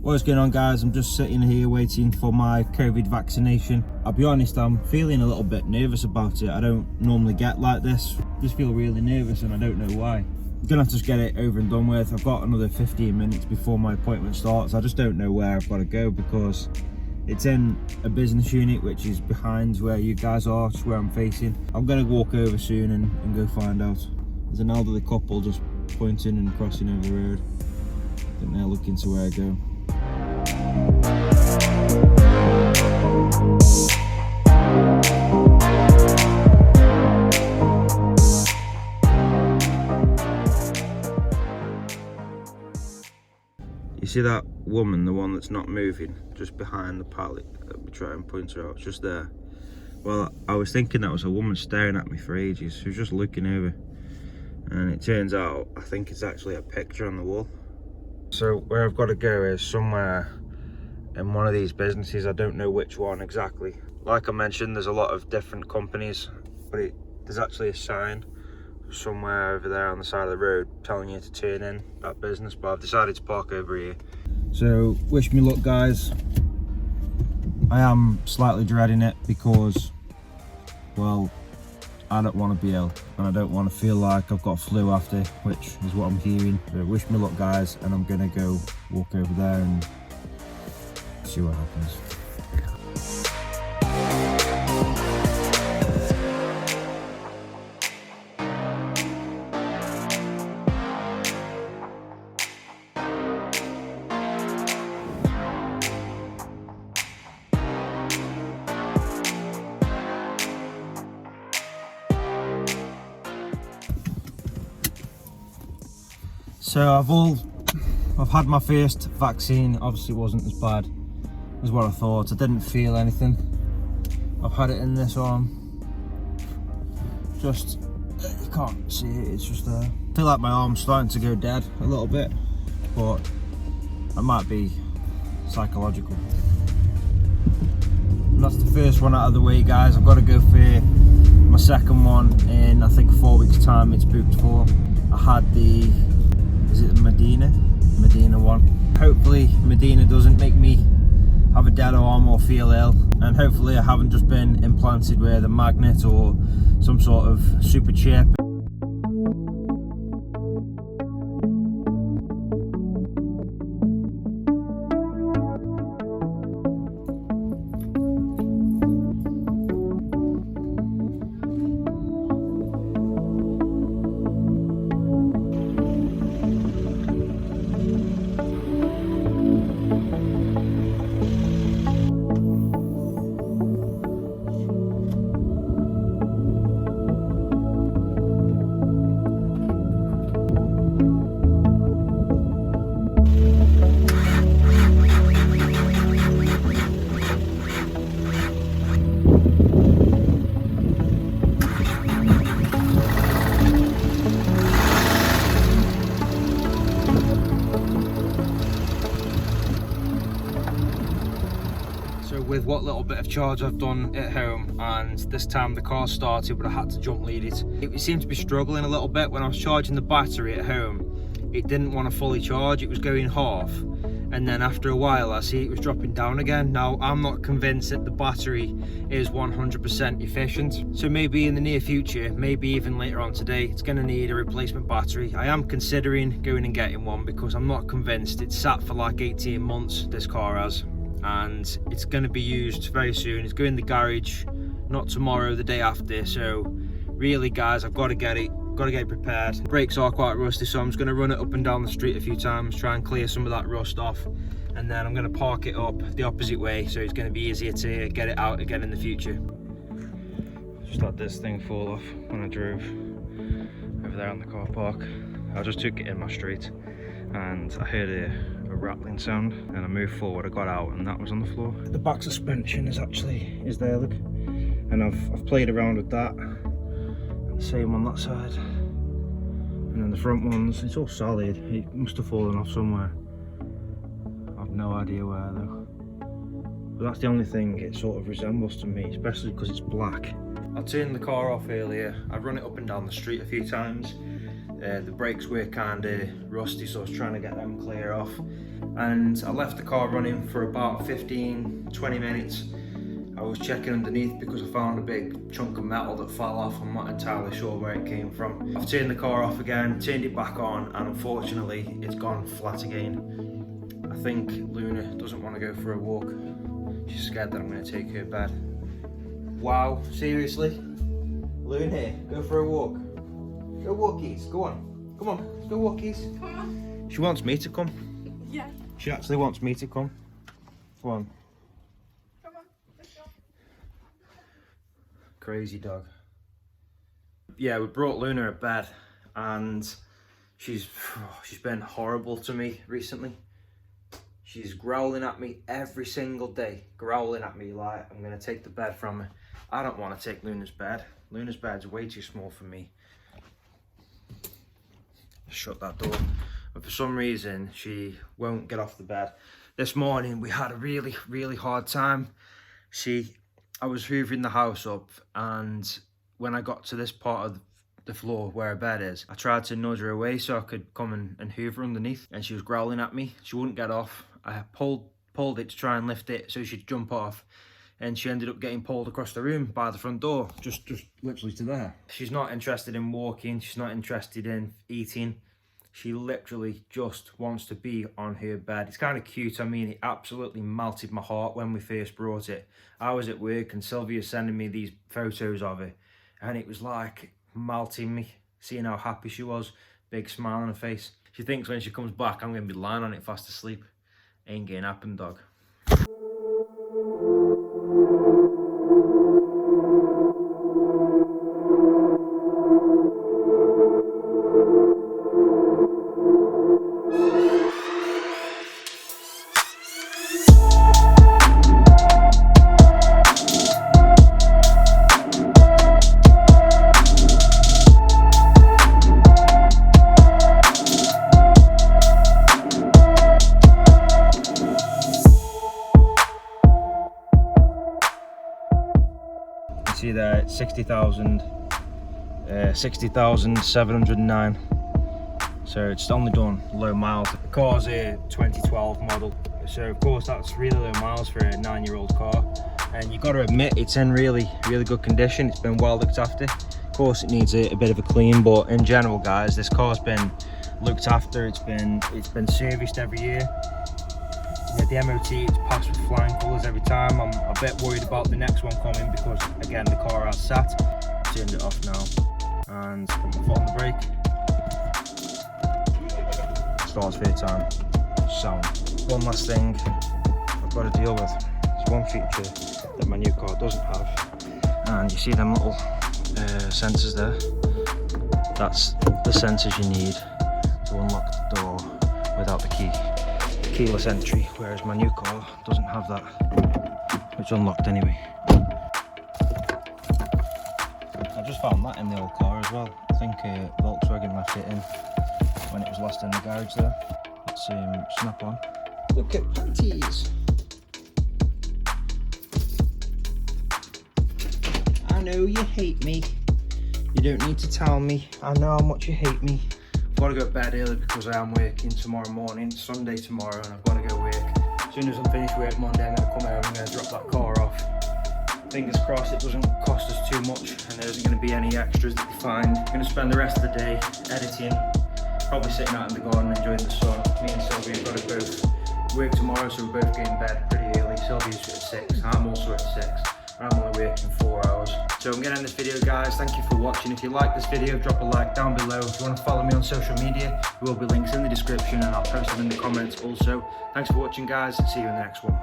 What's going on, guys? I'm just sitting here waiting for my COVID vaccination. I'll be honest, I'm feeling a little bit nervous about it. I don't normally get like this. I just feel really nervous and I don't know why. I'm gonna have to just get it over and done with. I've got another 15 minutes before my appointment starts. I just don't know where I've got to go because it's in a business unit which is behind where you guys are, just where I'm facing. I'm gonna walk over soon and go find out. There's an elderly couple just pointing and crossing over the road. I think they're looking to where I go. You see that woman, the one that's not moving, just behind the pallet that we try and point her out, just there? Well, I was thinking that was a woman staring at me for ages. She was just looking over, and it turns out I think it's actually a picture on the wall. So where I've got to go is somewhere in one of these businesses. I don't know which one exactly. Like I mentioned, there's a lot of different companies, but there's actually a sign somewhere over there on the side of the road telling you to turn in that business, but I've decided to park over here. So wish me luck, guys. I am slightly dreading it because, well, I don't want to be ill and I don't want to feel like I've got flu after, which is what I'm hearing. So wish me luck, guys, and I'm gonna go walk over there and see what happens. So I've had my first vaccine. Obviously it wasn't as bad as what I thought. I didn't feel anything. I've had it in this arm. Just, you can't see it, it's just there. I feel like my arm's starting to go dead a little bit, but that might be psychological. And that's the first one out of the way, guys. I've got to go for my second one in, I think, 4 weeks time it's booked for. I had the, is it the Medina one? Hopefully Medina doesn't make me have a dead arm or feel ill, and hopefully I haven't just been implanted with a magnet or some sort of super chip. With what little bit of charge I've done at home, and this time the car started but I had to jump lead it. It seemed to be struggling a little bit when I was charging the battery at home. It didn't want to fully charge, it was going half, and then after a while I see it was dropping down again. Now I'm not convinced that the battery is 100% efficient, so maybe in the near future, maybe even later on today, it's going to need a replacement battery. I am considering going and getting one because I'm not convinced. It's sat for like 18 months, this car has, and it's going to be used very soon. It's going in the garage, not tomorrow, the day after. So really, guys, I've got to get it prepared. The brakes are quite rusty, so I'm just going to run it up and down the street a few times, try and clear some of that rust off, and then I'm going to park it up the opposite way, so it's going to be easier to get it out again in the future. Just had this thing fall off when I drove over there on the car park. I just took it in my street and I heard a rattling sound, and I moved forward, I got out, and that was on the floor. The back suspension is there, look, and I've played around with that, and the same on that side, and then the front ones, it's all solid. It must have fallen off somewhere, I've no idea where though, but that's the only thing it sort of resembles to me, especially because it's black. I turned the car off earlier, I've run it up and down the street a few times. The brakes were kind of rusty, so I was trying to get them clear off. And I left the car running for about 15-20 minutes. I was checking underneath because I found a big chunk of metal that fell off. I'm not entirely sure where it came from. I've turned the car off again, turned it back on, and unfortunately it's gone flat again. I think Luna doesn't want to go for a walk. She's scared that I'm going to take her bed. Wow, seriously? Luna, go for a walk. Go walkies, go on. Come on, let's go walkies. Come on. She wants me to come. Yeah. She actually wants me to come. Come on. Come on, let's go. Crazy dog. Yeah, we brought Luna a bed and she's been horrible to me recently. She's growling at me every single day, growling at me like I'm gonna take the bed from her. I don't want to take Luna's bed. Luna's bed's way too small for me. Shut that door. But for some reason, she won't get off the bed. This morning, we had a really hard time. I was hoovering the house up, and when I got to this part of the floor where her bed is, I tried to nudge her away so I could come and hoover underneath, and she was growling at me. She wouldn't get off. I pulled it to try and lift it so she'd jump off, and she ended up getting pulled across the room by the front door, just literally to there. She's not interested in walking. She's not interested in eating. She literally just wants to be on her bed. It's kind of cute. I mean, it absolutely melted my heart when we first brought it. I was at work and Sylwia sending me these photos of it, and it was like melting me, seeing how happy she was. Big smile on her face. She thinks when she comes back, I'm going to be lying on it fast asleep. Ain't gonna happen, dog. See there, 60,709. So it's only done low miles. The car's a 2012 model, so of course that's really low miles for a 9-year-old car. And you've got to admit it's in really good condition. It's been well looked after. Of course it needs a bit of a clean, but in general, guys, this car's been looked after. It's been serviced every year. Yeah, the MOT, it's passed with flying colours every time. I'm a bit worried about the next one coming because, again, the car has sat. Turned it off now and put my foot on the brake. Starts third time. Sound. One last thing I've got to deal with. There's one feature that my new car doesn't have, and you see them little sensors there. That's the sensors you need to unlock the door without the key. Keyless entry, whereas my new car doesn't have that. It's unlocked anyway. I just found that in the old car as well. I think Volkswagen left it in when it was last in the garage there. Let's snap on. Look at panties. I know you hate me. You don't need to tell me. I know how much you hate me. I've got to go to bed early because I am working tomorrow morning, Sunday tomorrow, and I've got to go work. As soon as I'm finished work Monday, I'm going to come home, I'm going to drop that car off. Fingers crossed it doesn't cost us too much and there isn't going to be any extras that we find. I'm going to spend the rest of the day editing, probably sitting out in the garden enjoying the sun. Me and Sylwia have got to both work tomorrow, so we're both getting in bed pretty early. Sylwia's at 6, I'm also at 6. I'm only working 4 hours. So I'm going to end this video, guys. Thank you for watching. If you like this video, drop a like down below. If you want to follow me on social media, there will be links in the description and I'll post them in the comments also. Thanks for watching, guys. See you in the next one.